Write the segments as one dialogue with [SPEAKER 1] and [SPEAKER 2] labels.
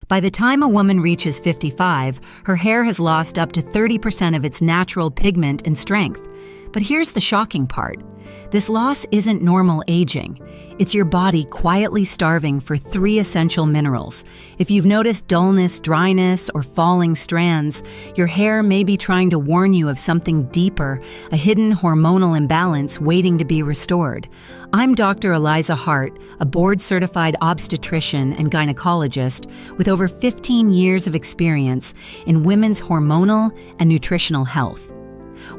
[SPEAKER 1] By the time a woman reaches 55, her hair has lost up to 30% of its natural pigment and strength. But here's the shocking part. This loss isn't normal aging. It's your body quietly starving for 3 essential minerals. If you've noticed dullness, dryness, or falling strands, your hair may be trying to warn you of something deeper, a hidden hormonal imbalance waiting to be restored. I'm Dr. Eliza Hart, a board-certified obstetrician and gynecologist with over 15 years of experience in women's hormonal and nutritional health.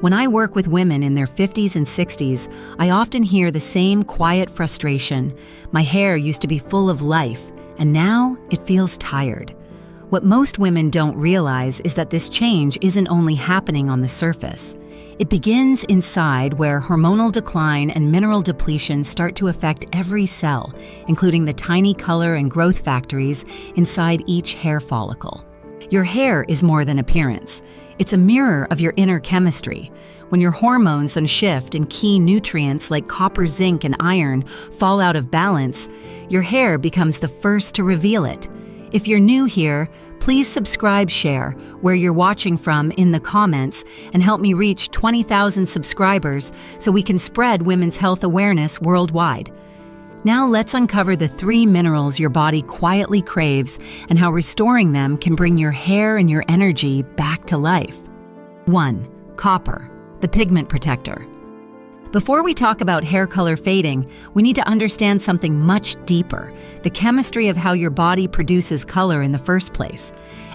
[SPEAKER 1] When I work with women in their 50s and 60s, I often hear the same quiet frustration. My hair used to be full of life, and now it feels tired. What most women don't realize is that this change isn't only happening on the surface. It begins inside, where hormonal decline and mineral depletion start to affect every cell, including the tiny color and growth factories inside each hair follicle. Your hair is more than appearance. It's a mirror of your inner chemistry. When your hormones unshift and key nutrients like copper, zinc, and iron fall out of balance, your hair becomes the first to reveal it. If you're new here, please subscribe, share where you're watching from in the comments, and help me reach 20,000 subscribers so we can spread women's health awareness worldwide. Now let's uncover the 3 minerals your body quietly craves and how restoring them can bring your hair and your energy back to life. 1. Copper, the pigment protector. Before we talk about hair color fading, we need to understand something much deeper, the chemistry of how your body produces color in the first place.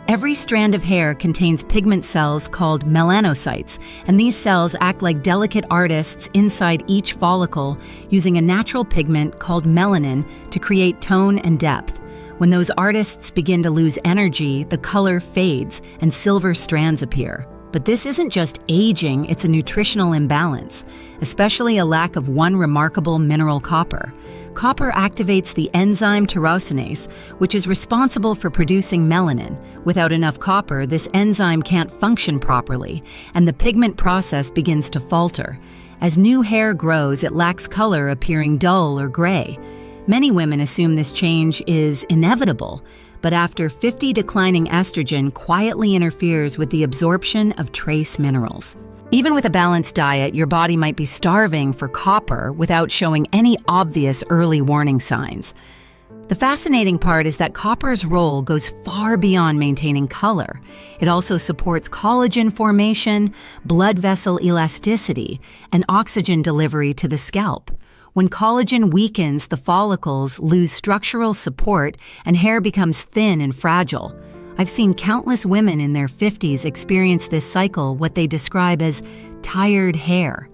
[SPEAKER 1] Every strand of hair contains pigment cells called melanocytes, and these cells act like delicate artists inside each follicle, using a natural pigment called melanin to create tone and depth. When those artists begin to lose energy, the color fades and silver strands appear. But this isn't just aging, it's a nutritional imbalance, especially a lack of one remarkable mineral, copper. Copper activates the enzyme tyrosinase, which is responsible for producing melanin. Without enough copper, this enzyme can't function properly, and the pigment process begins to falter. As new hair grows, it lacks color, appearing dull or gray. Many women assume this change is inevitable, but after 50, declining estrogen quietly interferes with the absorption of trace minerals. Even with a balanced diet, your body might be starving for copper without showing any obvious early warning signs. The fascinating part is that copper's role goes far beyond maintaining color. It also supports collagen formation, blood vessel elasticity, and oxygen delivery to the scalp. When collagen weakens, the follicles lose structural support and hair becomes thin and fragile. I've seen countless women in their 50s experience this cycle, what they describe as tired hair.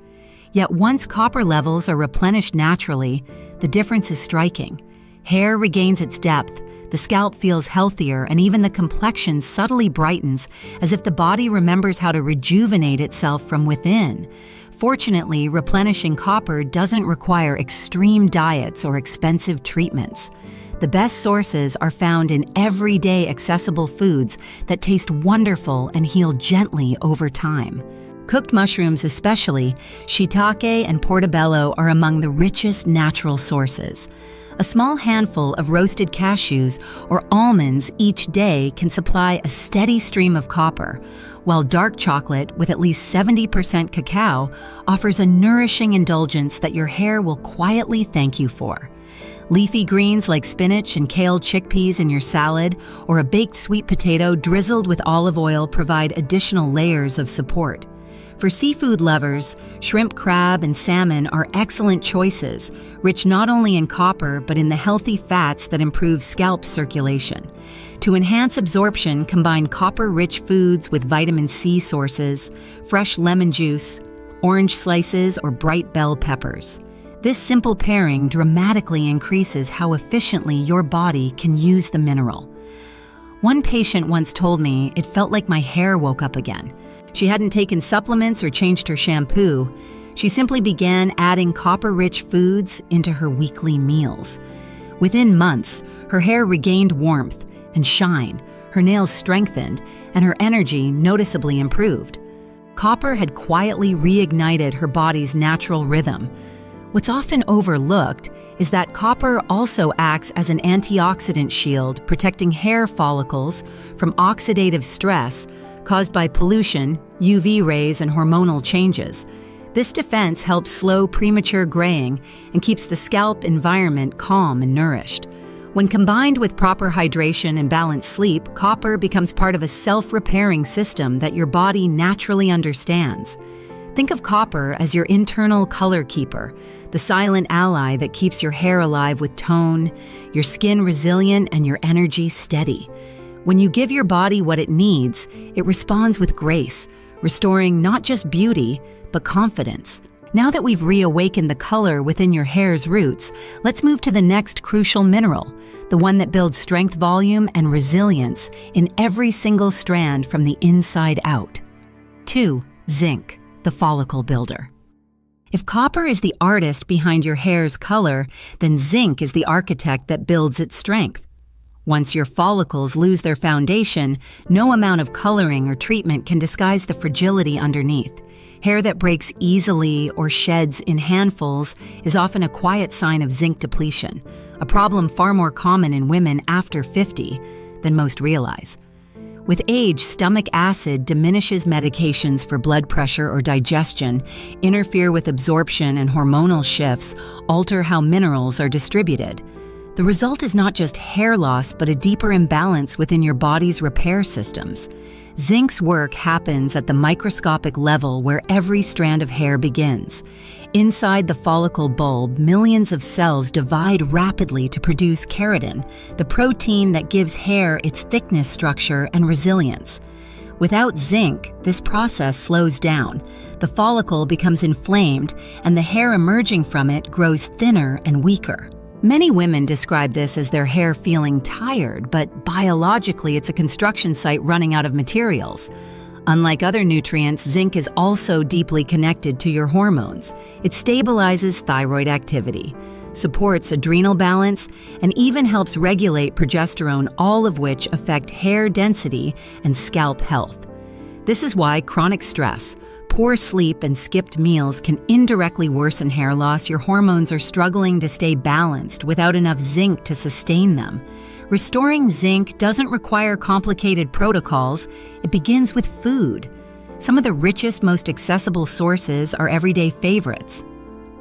[SPEAKER 1] Yet once copper levels are replenished naturally, the difference is striking. Hair regains its depth, the scalp feels healthier, and even the complexion subtly brightens, as if the body remembers how to rejuvenate itself from within. Fortunately, replenishing copper doesn't require extreme diets or expensive treatments. The best sources are found in everyday accessible foods that taste wonderful and heal gently over time. Cooked mushrooms, especially shiitake and portobello, are among the richest natural sources. A small handful of roasted cashews or almonds each day can supply a steady stream of copper, while dark chocolate with at least 70% cacao offers a nourishing indulgence that your hair will quietly thank you for. Leafy greens like spinach and kale chickpeas in your salad, or a baked sweet potato drizzled with olive oil, provide additional layers of support. For seafood lovers, shrimp, crab, and salmon are excellent choices, rich not only in copper but in the healthy fats that improve scalp circulation. To enhance absorption, combine copper-rich foods with vitamin C sources, fresh lemon juice, orange slices, or bright bell peppers. This simple pairing dramatically increases how efficiently your body can use the mineral. One patient once told me it felt like my hair woke up again. She hadn't taken supplements or changed her shampoo. She simply began adding copper-rich foods into her weekly meals. Within months, her hair regained warmth and shine, her nails strengthened, and her energy noticeably improved. Copper had quietly reignited her body's natural rhythm. What's often overlooked is that copper also acts as an antioxidant shield, protecting hair follicles from oxidative stress caused by pollution, UV rays, and hormonal changes. This defense helps slow premature graying and keeps the scalp environment calm and nourished. When combined with proper hydration and balanced sleep, copper becomes part of a self-repairing system that your body naturally understands. Think of copper as your internal color keeper, the silent ally that keeps your hair alive with tone, your skin resilient, and your energy steady. When you give your body what it needs, it responds with grace, restoring not just beauty, but confidence. Now that we've reawakened the color within your hair's roots, let's move to the next crucial mineral, the one that builds strength, volume, and resilience in every single strand from the inside out. 2. Zinc, the follicle builder. If copper is the artist behind your hair's color, then zinc is the architect that builds its strength. Once your follicles lose their foundation, no amount of coloring or treatment can disguise the fragility underneath. Hair that breaks easily or sheds in handfuls is often a quiet sign of zinc depletion, a problem far more common in women after 50 than most realize. With age, stomach acid diminishes medications for blood pressure or digestion, interfere with absorption, and hormonal shifts alter how minerals are distributed. The result is not just hair loss, but a deeper imbalance within your body's repair systems. Zinc's work happens at the microscopic level where every strand of hair begins. Inside the follicle bulb, millions of cells divide rapidly to produce keratin, the protein that gives hair its thickness, structure, and resilience. Without zinc, this process slows down. The follicle becomes inflamed, and the hair emerging from it grows thinner and weaker. Many women describe this as their hair feeling tired, but biologically it's a construction site running out of materials. Unlike other nutrients, zinc is also deeply connected to your hormones. It stabilizes thyroid activity, supports adrenal balance, and even helps regulate progesterone, all of which affect hair density and scalp health. This is why chronic stress, poor sleep, and skipped meals can indirectly worsen hair loss. Your hormones are struggling to stay balanced without enough zinc to sustain them. Restoring zinc doesn't require complicated protocols. It begins with food. Some of the richest, most accessible sources are everyday favorites: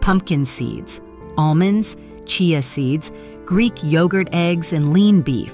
[SPEAKER 1] pumpkin seeds, almonds, chia seeds, Greek yogurt eggs, and lean beef.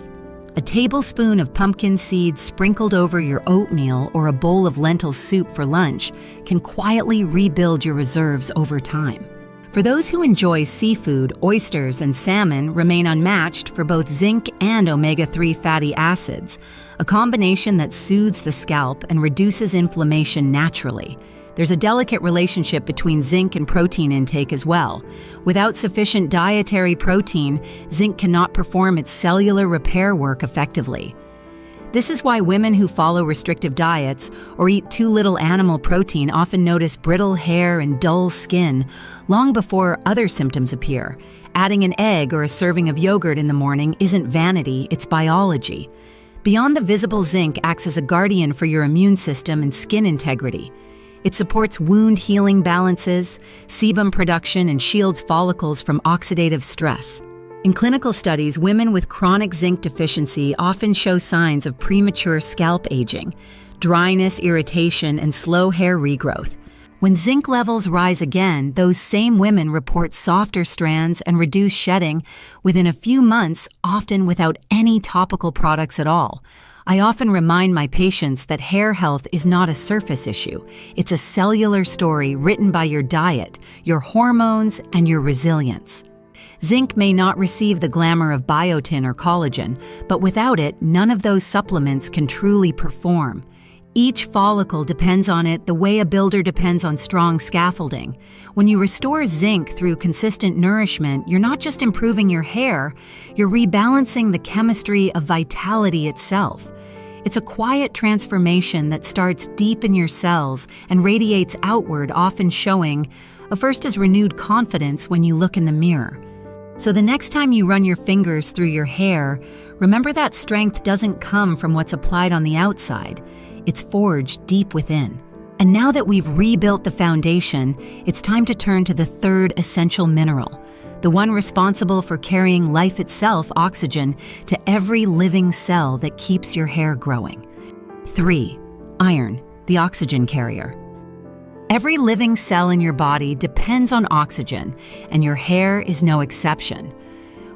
[SPEAKER 1] A tablespoon of pumpkin seeds sprinkled over your oatmeal or a bowl of lentil soup for lunch can quietly rebuild your reserves over time. For those who enjoy seafood, oysters and salmon remain unmatched for both zinc and omega-3 fatty acids, a combination that soothes the scalp and reduces inflammation naturally. There's a delicate relationship between zinc and protein intake as well. Without sufficient dietary protein, zinc cannot perform its cellular repair work effectively. This is why women who follow restrictive diets or eat too little animal protein often notice brittle hair and dull skin long before other symptoms appear. Adding an egg or a serving of yogurt in the morning isn't vanity, it's biology. Beyond the visible, zinc acts as a guardian for your immune system and skin integrity. It supports wound healing balances, sebum production, and shields follicles from oxidative stress. In clinical studies, women with chronic zinc deficiency often show signs of premature scalp aging, dryness, irritation, and slow hair regrowth. When zinc levels rise again, those same women report softer strands and reduced shedding within a few months, often without any topical products at all. I often remind my patients that hair health is not a surface issue. It's a cellular story written by your diet, your hormones, and your resilience. Zinc may not receive the glamour of biotin or collagen, but without it, none of those supplements can truly perform. Each follicle depends on it the way a builder depends on strong scaffolding. When you restore zinc through consistent nourishment, you're not just improving your hair, you're rebalancing the chemistry of vitality itself. It's a quiet transformation that starts deep in your cells and radiates outward, often showing first as renewed confidence when you look in the mirror. So the next time you run your fingers through your hair, remember that strength doesn't come from what's applied on the outside. It's forged deep within. And now that we've rebuilt the foundation, it's time to turn to the third essential mineral, the one responsible for carrying life itself, oxygen, to every living cell that keeps your hair growing. 3. Iron, the oxygen carrier. Every living cell in your body depends on oxygen, and your hair is no exception.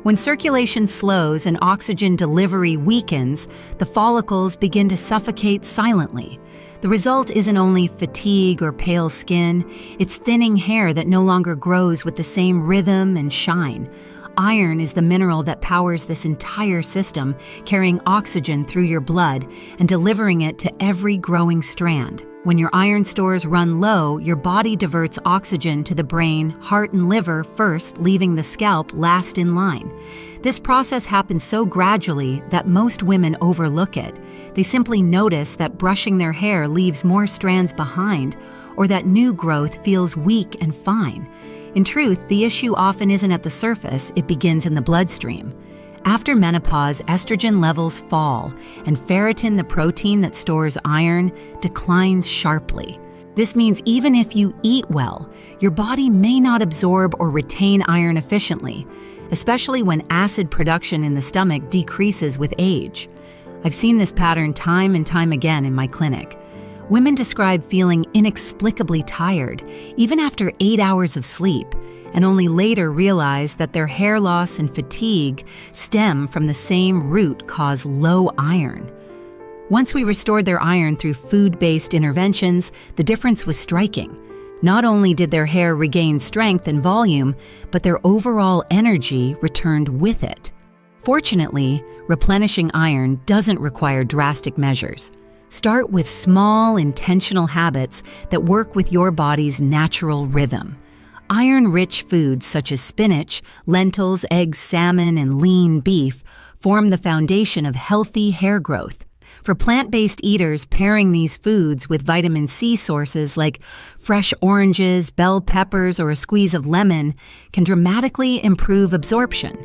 [SPEAKER 1] When circulation slows and oxygen delivery weakens, the follicles begin to suffocate silently. The result isn't only fatigue or pale skin, it's thinning hair that no longer grows with the same rhythm and shine. Iron is the mineral that powers this entire system, carrying oxygen through your blood and delivering it to every growing strand. When your iron stores run low, your body diverts oxygen to the brain, heart, and liver first, leaving the scalp last in line. This process happens so gradually that most women overlook it. They simply notice that brushing their hair leaves more strands behind, or that new growth feels weak and fine. In truth, the issue often isn't at the surface, it begins in the bloodstream. After menopause, estrogen levels fall, and ferritin, the protein that stores iron, declines sharply. This means even if you eat well, your body may not absorb or retain iron efficiently, especially when acid production in the stomach decreases with age. I've seen this pattern time and time again in my clinic. Women describe feeling inexplicably tired, even after 8 hours of sleep, and only later realize that their hair loss and fatigue stem from the same root cause: low iron. Once we restored their iron through food-based interventions, the difference was striking. Not only did their hair regain strength and volume, but their overall energy returned with it. Fortunately, replenishing iron doesn't require drastic measures. Start with small, intentional habits that work with your body's natural rhythm. Iron-rich foods such as spinach, lentils, eggs, salmon, and lean beef form the foundation of healthy hair growth. For plant-based eaters, pairing these foods with vitamin C sources like fresh oranges, bell peppers, or a squeeze of lemon can dramatically improve absorption.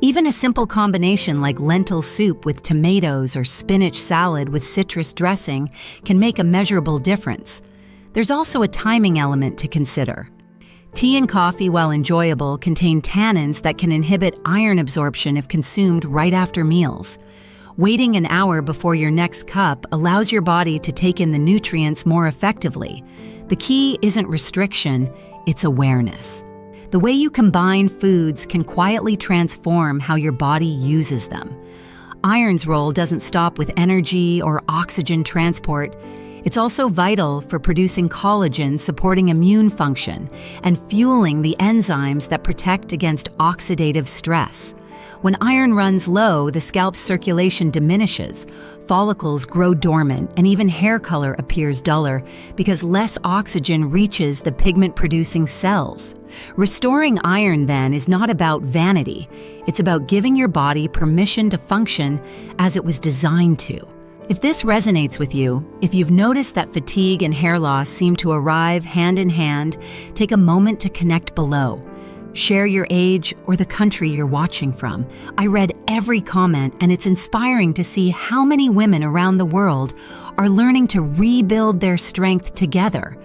[SPEAKER 1] Even a simple combination like lentil soup with tomatoes or spinach salad with citrus dressing can make a measurable difference. There's also a timing element to consider. Tea and coffee, while enjoyable, contain tannins that can inhibit iron absorption if consumed right after meals. Waiting an hour before your next cup allows your body to take in the nutrients more effectively. The key isn't restriction, it's awareness. The way you combine foods can quietly transform how your body uses them. Iron's role doesn't stop with energy or oxygen transport. It's also vital for producing collagen, supporting immune function, and fueling the enzymes that protect against oxidative stress. When iron runs low, the scalp's circulation diminishes, follicles grow dormant, and even hair color appears duller because less oxygen reaches the pigment-producing cells. Restoring iron, then, is not about vanity. It's about giving your body permission to function as it was designed to. If this resonates with you, if you've noticed that fatigue and hair loss seem to arrive hand in hand, take a moment to connect below. Share your age or the country you're watching from. I read every comment, and it's inspiring to see how many women around the world are learning to rebuild their strength together.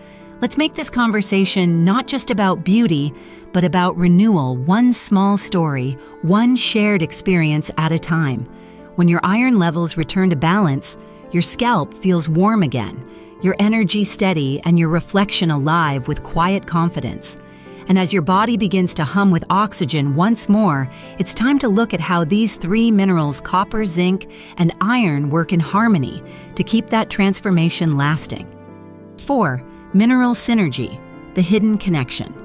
[SPEAKER 1] Let's make this conversation not just about beauty, but about renewal, one small story, one shared experience at a time. When your iron levels return to balance, your scalp feels warm again, your energy steady, and your reflection alive with quiet confidence. And as your body begins to hum with oxygen once more, it's time to look at how these three minerals, copper, zinc, and iron, work in harmony to keep that transformation lasting. 4. Mineral synergy, the hidden connection.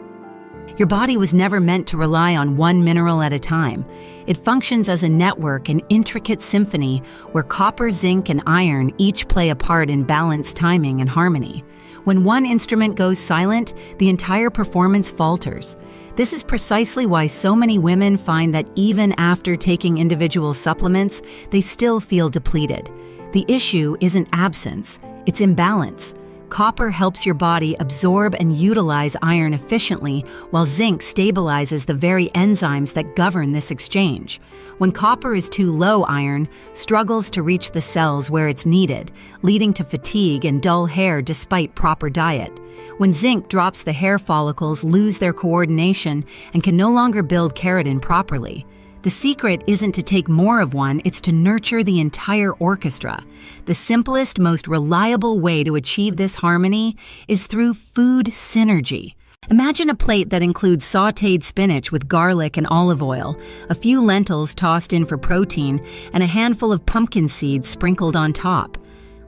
[SPEAKER 1] Your body was never meant to rely on one mineral at a time. It functions as a network, an intricate symphony where copper, zinc, and iron each play a part in balance, timing, and harmony. When one instrument goes silent, the entire performance falters. This is precisely why so many women find that even after taking individual supplements, they still feel depleted. The issue isn't absence, it's imbalance. Copper helps your body absorb and utilize iron efficiently, while zinc stabilizes the very enzymes that govern this exchange. When copper is too low, iron struggles to reach the cells where it's needed, leading to fatigue and dull hair despite proper diet. When zinc drops, the hair follicles lose their coordination and can no longer build keratin properly. The secret isn't to take more of one, it's to nurture the entire orchestra. The simplest, most reliable way to achieve this harmony is through food synergy. Imagine a plate that includes sautéed spinach with garlic and olive oil, a few lentils tossed in for protein, and a handful of pumpkin seeds sprinkled on top.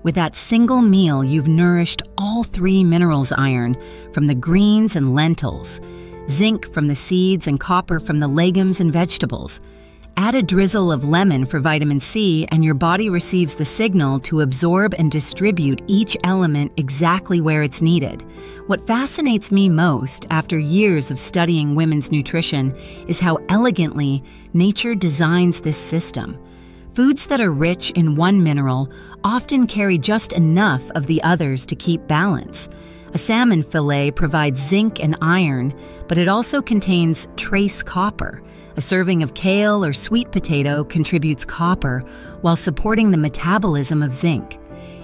[SPEAKER 1] With that single meal, you've nourished all three minerals: iron from the greens and lentils, zinc from the seeds, and copper from the legumes and vegetables. Add a drizzle of lemon for vitamin C, and your body receives the signal to absorb and distribute each element exactly where it's needed. What fascinates me most after years of studying women's nutrition is how elegantly nature designs this system. Foods that are rich in one mineral often carry just enough of the others to keep balance. A salmon fillet provides zinc and iron, but it also contains trace copper. A serving of kale or sweet potato contributes copper while supporting the metabolism of zinc.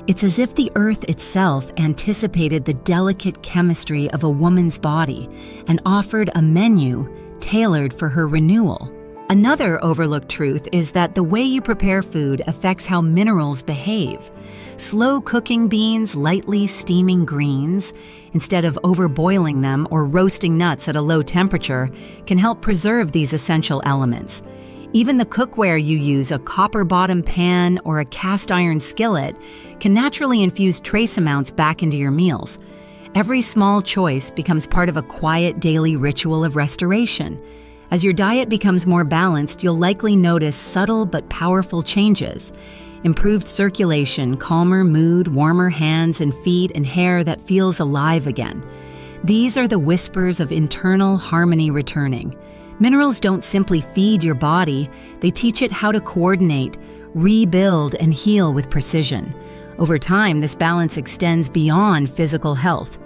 [SPEAKER 1] It's as if the earth itself anticipated the delicate chemistry of a woman's body and offered a menu tailored for her renewal. Another overlooked truth is that the way you prepare food affects how minerals behave. Slow cooking beans, lightly steaming greens, instead of overboiling them, or roasting nuts at a low temperature, can help preserve these essential elements. Even the cookware you use, a copper-bottom pan or a cast-iron skillet, can naturally infuse trace amounts back into your meals. Every small choice becomes part of a quiet daily ritual of restoration. As your diet becomes more balanced, you'll likely notice subtle but powerful changes. Improved circulation, calmer mood, warmer hands and feet, and hair that feels alive again. These are the whispers of internal harmony returning. Minerals don't simply feed your body, they teach it how to coordinate, rebuild, and heal with precision. Over time, this balance extends beyond physical health.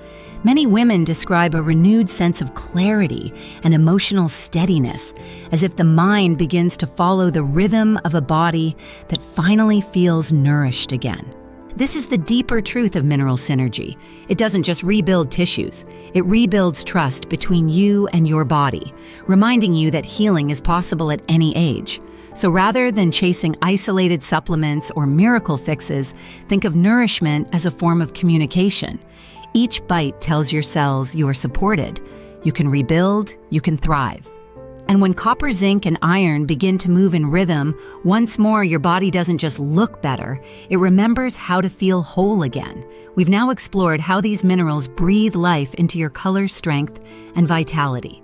[SPEAKER 1] Many women describe a renewed sense of clarity and emotional steadiness, as if the mind begins to follow the rhythm of a body that finally feels nourished again. This is the deeper truth of mineral synergy. It doesn't just rebuild tissues, it rebuilds trust between you and your body, reminding you that healing is possible at any age. So rather than chasing isolated supplements or miracle fixes, think of nourishment as a form of communication. Each bite tells your cells you are supported, you can rebuild, you can thrive. And when copper, zinc, and iron begin to move in rhythm, once more your body doesn't just look better, it remembers how to feel whole again. We've now explored how these minerals breathe life into your color, strength, and vitality.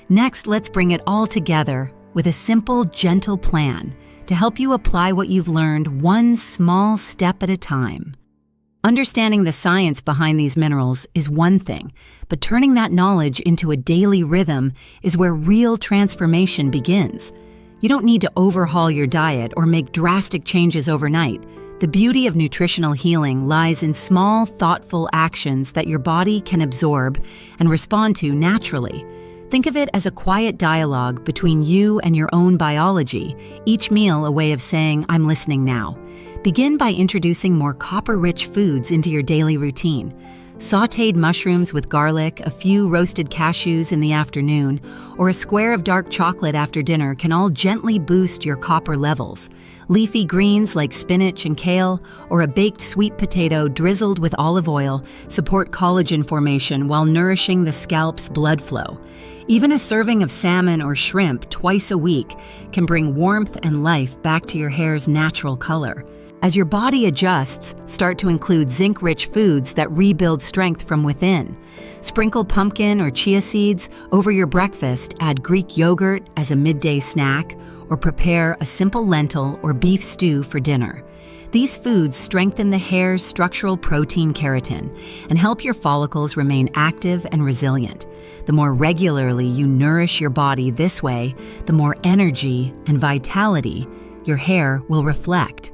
[SPEAKER 1] Next, let's bring it all together with a simple, gentle plan to help you apply what you've learned one small step at a time. Understanding the science behind these minerals is one thing, but turning that knowledge into a daily rhythm is where real transformation begins. You don't need to overhaul your diet or make drastic changes overnight. The beauty of nutritional healing lies in small, thoughtful actions that your body can absorb and respond to naturally. Think of it as a quiet dialogue between you and your own biology, each meal a way of saying, "I'm listening now." Begin by introducing more copper-rich foods into your daily routine. Sautéed mushrooms with garlic, a few roasted cashews in the afternoon, or a square of dark chocolate after dinner can all gently boost your copper levels. Leafy greens like spinach and kale, or a baked sweet potato drizzled with olive oil support collagen formation while nourishing the scalp's blood flow. Even a serving of salmon or shrimp twice a week can bring warmth and life back to your hair's natural color. As your body adjusts, start to include zinc-rich foods that rebuild strength from within. Sprinkle pumpkin or chia seeds over your breakfast, add Greek yogurt as a midday snack, or prepare a simple lentil or beef stew for dinner. These foods strengthen the hair's structural protein keratin and help your follicles remain active and resilient. The more regularly you nourish your body this way, the more energy and vitality your hair will reflect.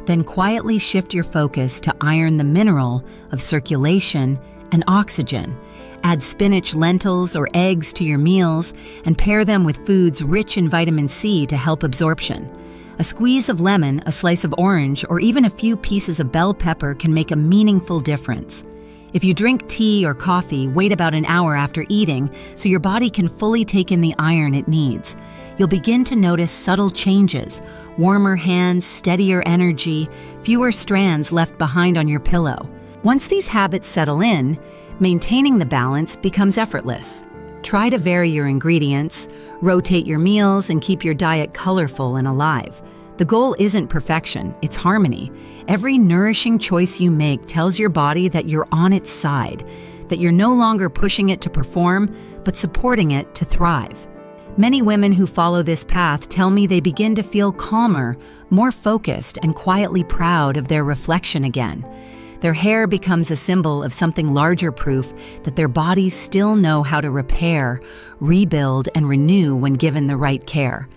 [SPEAKER 1] Then quietly shift your focus to iron the mineral of circulation and oxygen. Add spinach, lentils, or eggs to your meals and pair them with foods rich in vitamin C to help absorption. A squeeze of lemon, a slice of orange, or even a few pieces of bell pepper can make a meaningful difference. If you drink tea or coffee, wait about an hour after eating so your body can fully take in the iron it needs. You'll begin to notice subtle changes: warmer hands, steadier energy, fewer strands left behind on your pillow. Once these habits settle in, maintaining the balance becomes effortless. Try to vary your ingredients, rotate your meals, and keep your diet colorful and alive. The goal isn't perfection, it's harmony. Every nourishing choice you make tells your body that you're on its side, that you're no longer pushing it to perform, but supporting it to thrive. Many women who follow this path tell me they begin to feel calmer, more focused, and quietly proud of their reflection again. Their hair becomes a symbol of something larger, proof that their bodies still know how to repair, rebuild, and renew when given the right care.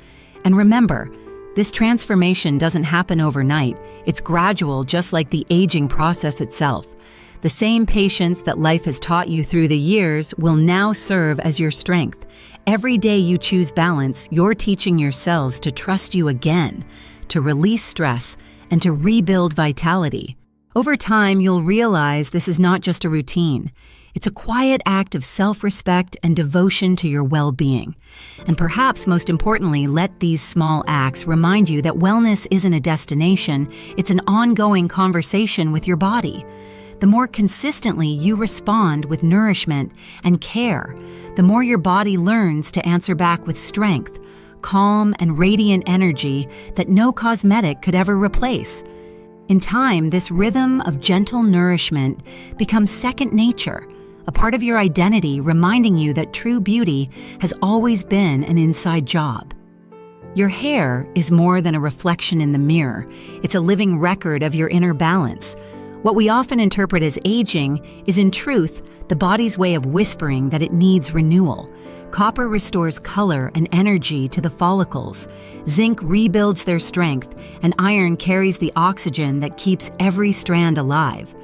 [SPEAKER 1] And remember, this transformation doesn't happen overnight. It's gradual, just like the aging process itself. The same patience that life has taught you through the years will now serve as your strength. Every day you choose balance, you're teaching your cells to trust you again, to release stress, and to rebuild vitality. Over time, you'll realize this is not just a routine. It's a quiet act of self-respect and devotion to your well-being. And perhaps most importantly, let these small acts remind you that wellness isn't a destination, it's an ongoing conversation with your body. The more consistently you respond with nourishment and care, the more your body learns to answer back with strength, calm, and radiant energy that no cosmetic could ever replace. In time, this rhythm of gentle nourishment becomes second nature, a part of your identity, reminding you that true beauty has always been an inside job. Your hair is more than a reflection in the mirror. It's a living record of your inner balance. What we often interpret as aging is, in truth, the body's way of whispering that it needs renewal. Copper restores color and energy to the follicles. Zinc rebuilds their strength, and iron carries the oxygen that keeps every strand alive.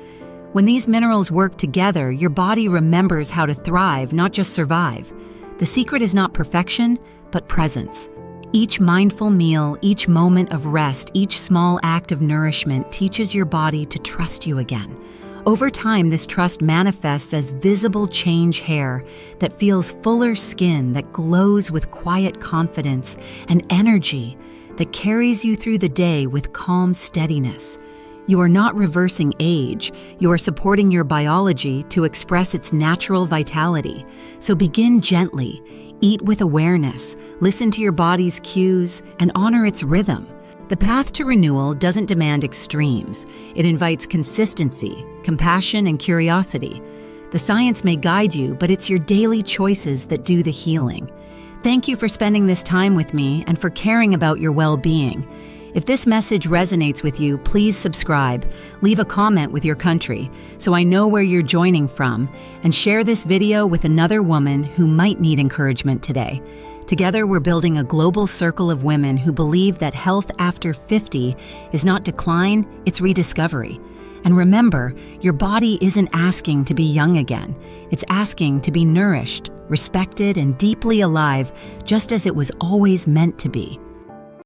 [SPEAKER 1] When these minerals work together, your body remembers how to thrive, not just survive. The secret is not perfection, but presence. Each mindful meal, each moment of rest, each small act of nourishment teaches your body to trust you again. Over time, this trust manifests as visible change hair that feels fuller skin, that glows with quiet confidence, and energy that carries you through the day with calm steadiness. You are not reversing age, you are supporting your biology to express its natural vitality. So begin gently, eat with awareness, listen to your body's cues, and honor its rhythm. The path to renewal doesn't demand extremes. It invites consistency, compassion, and curiosity. The science may guide you, but it's your daily choices that do the healing. Thank you for spending this time with me and for caring about your well-being. If this message resonates with you, please subscribe, leave a comment with your country so I know where you're joining from, and share this video with another woman who might need encouragement today. Together, we're building a global circle of women who believe that health after 50 is not decline, it's rediscovery. And remember, your body isn't asking to be young again. It's asking to be nourished, respected, and deeply alive, just as it was always meant to be.